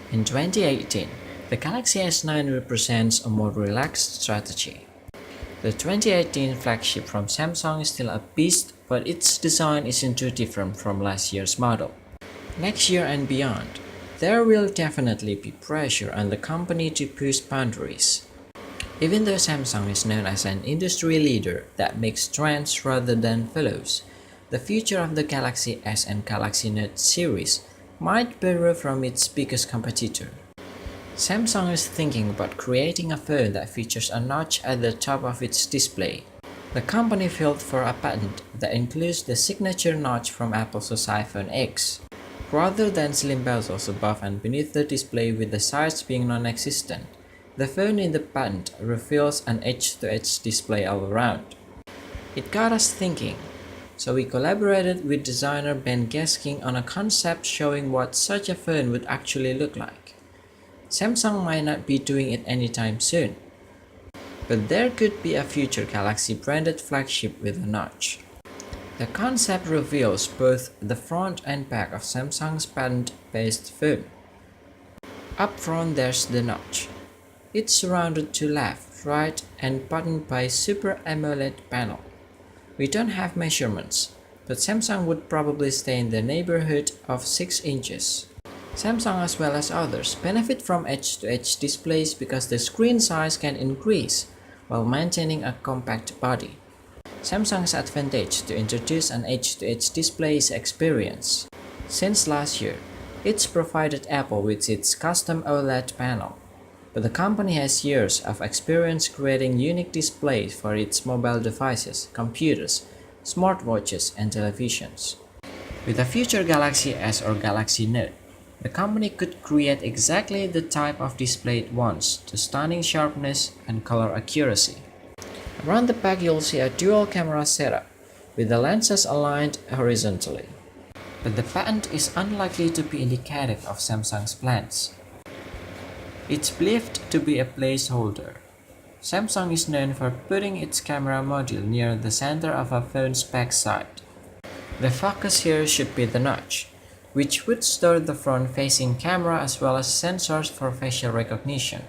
In 2018, the Galaxy S9 represents a more relaxed strategy. The 2018 flagship from Samsung is still a beast, but its design isn't too different from last year's model. Next year and beyond, there will definitely be pressure on the company to push boundaries. Even though Samsung is known as an industry leader that makes trends rather than follows, the future of the Galaxy S and Galaxy Note series might borrow from its biggest competitor. Samsung is thinking about creating a phone that features a notch at the top of its display. The company filed for a patent that includes the signature notch from Apple's iPhone X, rather than slim bezels above and beneath the display with the sides being non-existent. The phone in the patent reveals an edge-to-edge display all around. It got us thinking, so we collaborated with designer Ben Gaskin on a concept showing what such a phone would actually look like. Samsung might not be doing it anytime soon, but there could be a future Galaxy branded flagship with a notch. The concept reveals both the front and back of Samsung's patent-based phone. Up front there's the notch. It's surrounded to left, right, and buttoned by Super AMOLED panel. We don't have measurements, but Samsung would probably stay in the neighborhood of 6 inches. Samsung as well as others benefit from edge-to-edge displays because the screen size can increase while maintaining a compact body. Samsung's advantage to introduce an edge-to-edge display is experience. Since last year, it's provided Apple with its custom OLED panel, but the company has years of experience creating unique displays for its mobile devices, computers, smartwatches, and televisions. With a future Galaxy S or Galaxy Note, the company could create exactly the type of display it wants to stunning sharpness and color accuracy. Around the back you'll see a dual camera setup, with the lenses aligned horizontally. But the patent is unlikely to be indicative of Samsung's plans. It's believed to be a placeholder. Samsung is known for putting its camera module near the center of a phone's backside. The focus here should be the notch, which would store the front-facing camera as well as sensors for facial recognition.